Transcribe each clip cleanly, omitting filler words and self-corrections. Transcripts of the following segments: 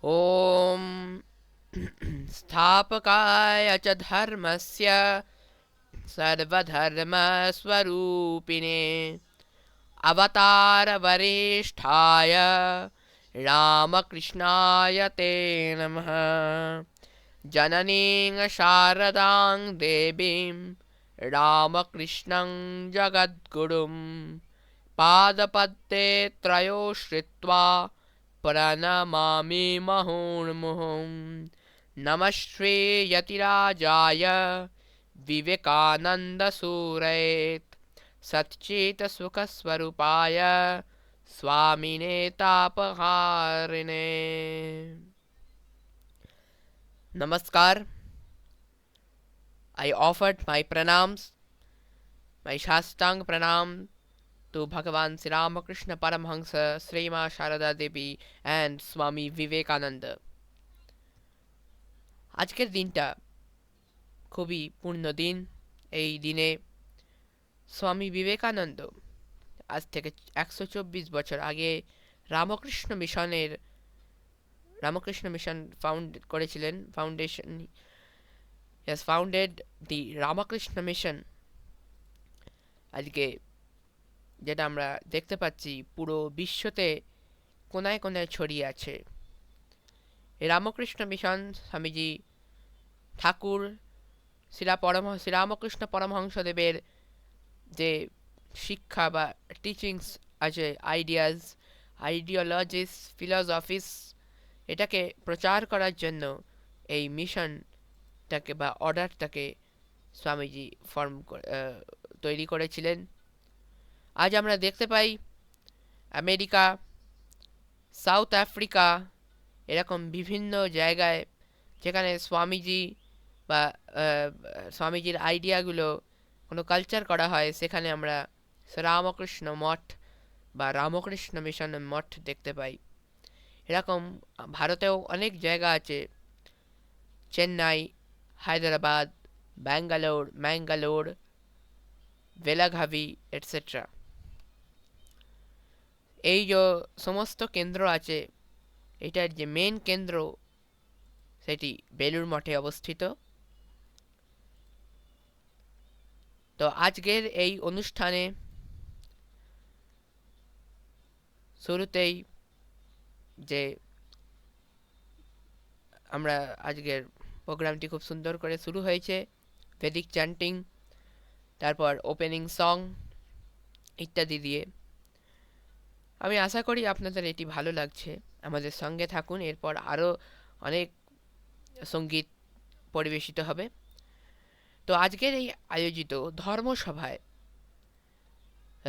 ॐ स्थापकाय च धर्मस्य सर्वधर्मस्वरूपिणे अवतारवरिष्ठाय रामकृष्णाय ते नमः। जननीं शारदां देवीं रामकृष्णं जगद्गुरुं पादपद्मे त्रयोश्रित्वा प्रणमामि मुहुर्मुहुः। नमः श्रीयतिराजाय विवेकानन्दसूरये सच्चित्सुखस्वरूपाय स्वामिने तापहारिणे। Namaskar. I offered my pranams, my Shastang pranam to Bhagavan Sri Ramakrishna Paramhansa, Sri Ma Sharada Devi and Swami Vivekananda. আজকের দিনটা খুবই পূর্ণ দিন। এই দিনে স্বামী বিবেকানন্দ আজ থেকে 124 বছর আগে রামকৃষ্ণ মিশন ফাউন্ড করেছিলেন। Foundation has founded the Ramakrishna Mission। আজকে যেটা আমরা দেখতে পাচ্ছি পুরো বিশ্বতে কোনায় কোনায় ছড়িয়ে আছে। এই রামকৃষ্ণ মিশন স্বামীজি ঠাকুর শ্রী রামকৃষ্ণ পরমহংসদেবের যে শিক্ষা বা টিচিংস আছে, আইডিওলজিস, ফিলসফিস, এটাকে প্রচার করার জন্য এই মিশনটাকে বা অর্ডারটাকে স্বামীজি তৈরি করেছিলেন। আজ আমরা দেখতে পাই আমেরিকা, সাউথ আফ্রিকা, এরকম বিভিন্ন জায়গায় যেখানে স্বামীজি বা স্বামীজির আইডিয়াগুলো কোনো কালচার করা হয়, সেখানে আমরা রামকৃষ্ণ মঠ বা রামকৃষ্ণ মিশন মঠ দেখতে পাই। এরকম ভারতেও অনেক জায়গা আছে, চেন্নাই, হায়দ্রাবাদ, ম্যাঙ্গালোর, বেলাঘাভি এটসেট্রা। এই যে সমস্ত কেন্দ্র আছে, এটার যে মেন কেন্দ্র সেটি বেলুড় মঠে অবস্থিত। তো আজকের এই অনুষ্ঠানে শুরুতেই যে আমরা আজকের প্রোগ্রামটি খুব সুন্দর করে শুরু হয়েছে ভেদিক চ্যান্টিং, তারপর ওপেনিং সং ইত্যাদি দিয়ে। আমি আশা করি আপনাদের এটি ভালো লাগছে। আমাদের সঙ্গে থাকুন, এরপর আরও অনেক সঙ্গীত পরিবেশিত হবে। তো আজকের এই আয়োজিত ধর্মসভায়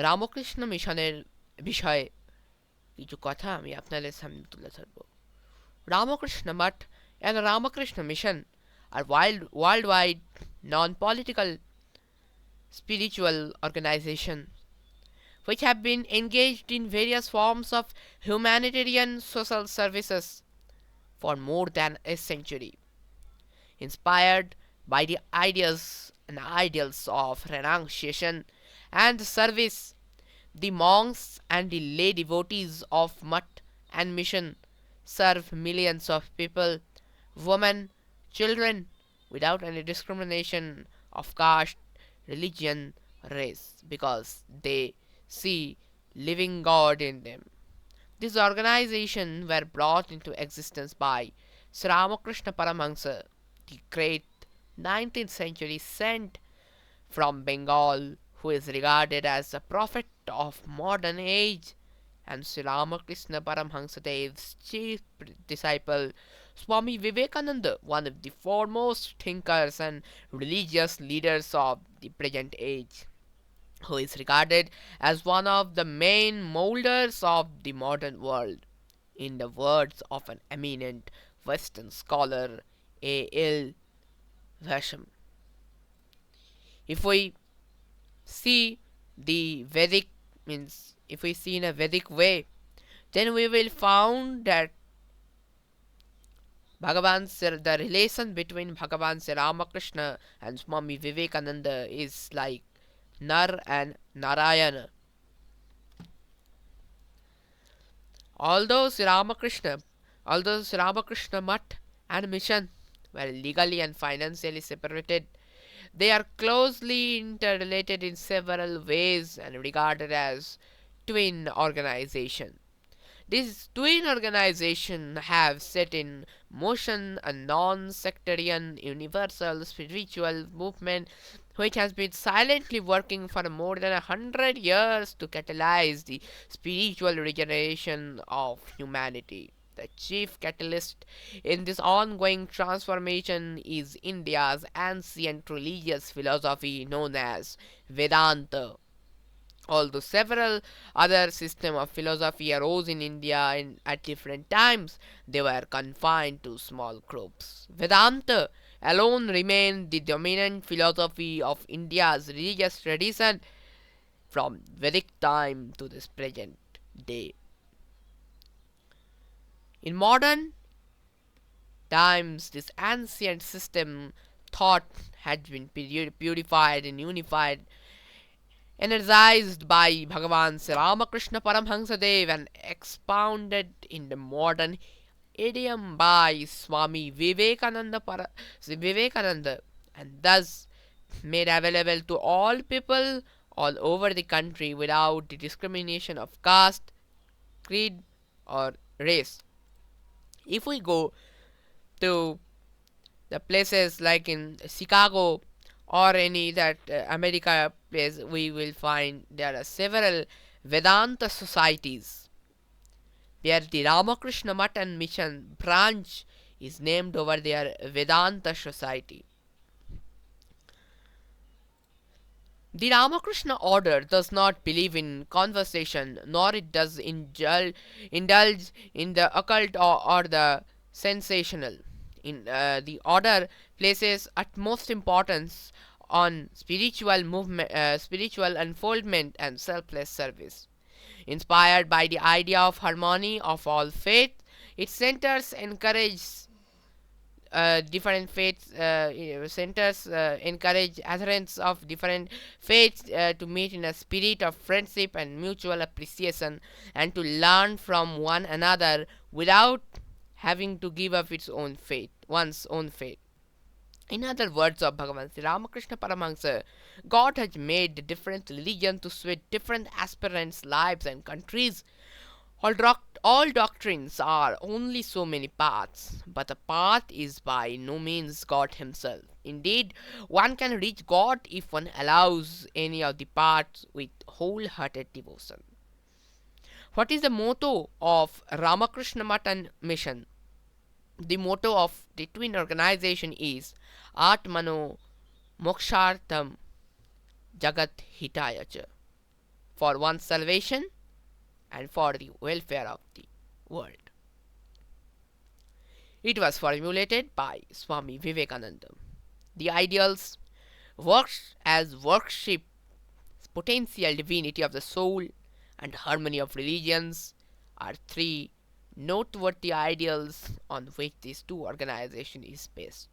রামকৃষ্ণ মিশনের বিষয়ে কিছু কথা আমি আপনাদের সামনে তুলে ধরব। Ramakrishna Mutt and the Ramakrishna Mission are worldwide non-political spiritual organizations which have been engaged in various forms of humanitarian social services for more than a century. Inspired by the ideas and ideals of renunciation and service, the monks and the lay devotees of Mutt and Mission serve millions of people, women, children, without any discrimination of caste, religion, race, because they see living God in them. These organizations were brought into existence by Sri Ramakrishna Paramahansa, the great 19th century saint from Bengal, who is regarded as the prophet of modern age, and Sri Ramakrishna Paramahansa Dev's chief disciple, Swami Vivekananda, one of the foremost thinkers and religious leaders of the present age, who is regarded as one of the main molders of the modern world. In the words of an eminent Western scholar, A.L. Vasham, if we see the Vedic, means if we see in a Vedic way, then we will found that the relation between Bhagavan Sri Ramakrishna and Swami Vivekananda is like Nar and Narayana. Although Sri Ramakrishna Although Sri Ramakrishna Mutt and mission were legally and financially separated, they are closely interrelated in several ways and regarded as twin organizations. These twin organizations have set in motion a non-sectarian universal spiritual movement which has been silently working for more than 100 years to catalyze the spiritual regeneration of humanity. The chief catalyst in this ongoing transformation is India's ancient religious philosophy known as Vedanta. Although several other systems of philosophy arose in India at different times, they were confined to small groups. Vedanta alone remained the dominant philosophy of India's religious tradition from Vedic time to this present day. In modern times, this ancient system thought had been purified and unified, energized by Bhagavan Sri Ramakrishna Paramhansadev and expounded in the modern idiom by Swami Vivekananda, and thus made available to all people all over the country without the discrimination of caste, creed, or race. If we go to the places like in Chicago or any that America place, we will find there are several Vedanta societies where the Ramakrishna Mutt and Mission branch is named over their Vedanta society. The Ramakrishna order does not believe in conversation, nor it does indulge in the occult or the sensational. The order places utmost importance on spiritual unfoldment, and selfless service. Inspired by the idea of harmony of all faith, its centers encourage adherents of different faiths to meet in a spirit of friendship and mutual appreciation, and to learn from one another without having to give up one's own faith. In other words of Bhagavan Sri Ramakrishna Paramahansa, God has made different religions to suit different aspirants' lives and countries. All doctrines are only so many paths, but the path is by no means God Himself. Indeed, one can reach God if one allows any of the paths with wholehearted devotion. What is the motto of Ramakrishna Mutt and Mission? The motto of the twin organization is Atmano Mokshartham Jagat Hitayacha, for one's salvation and for the welfare of the world. It was formulated by Swami Vivekananda. The ideals works as worship, potential divinity of the soul, and harmony of religions are three noteworthy ideals on which these two organizations is based.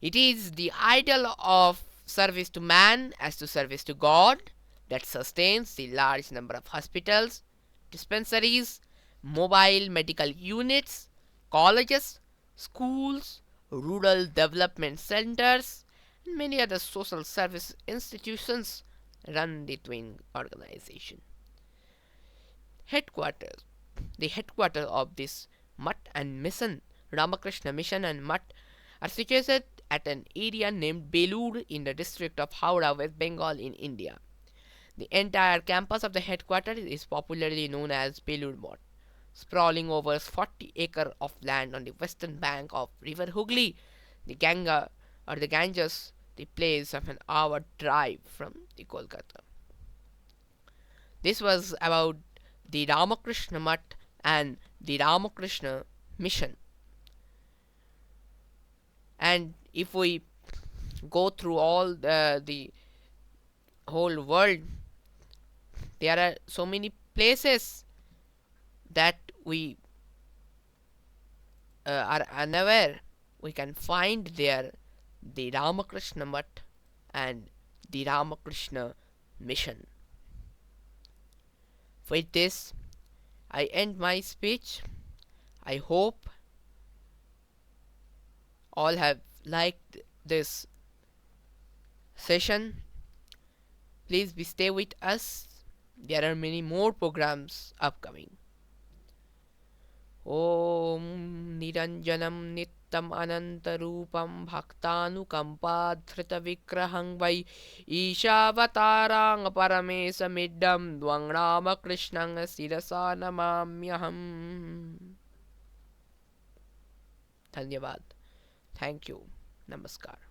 It is the ideal of service to man as to service to God that sustains the large number of hospitals, dispensaries, mobile medical units, colleges, schools, rural development centers, and many other social service institutions run the twin organization. Headquarters. The headquarters of this Mutt and Mission, Ramakrishna Mission and Mutt, are situated at an area named Belur in the district of Howrah, West Bengal in India. The entire campus of the headquarters is popularly known as Belur Mutt, sprawling over 40 acres of land on the western bank of River Hooghly, the Ganges, the place of an hour drive from the Kolkata. This was about the Ramakrishna Mutt and the Ramakrishna Mission. And if we go through all the whole world, there are so many places that we are unaware. We can find there the Ramakrishna Mutt and the Ramakrishna Mission. With this, I end my speech. I hope all have liked this session. Please be stay with us. There are many more programs upcoming. ॐ निरञ्जनं नित्यम् अनन्तरूपं भक्तानुकम्पाधृतविग्रहं वै ईशावतारां परमेशमिड्डं द्वं रामकृष्णं शिरसा नमाम्यहम् धन्यवाद thank you नमस्कार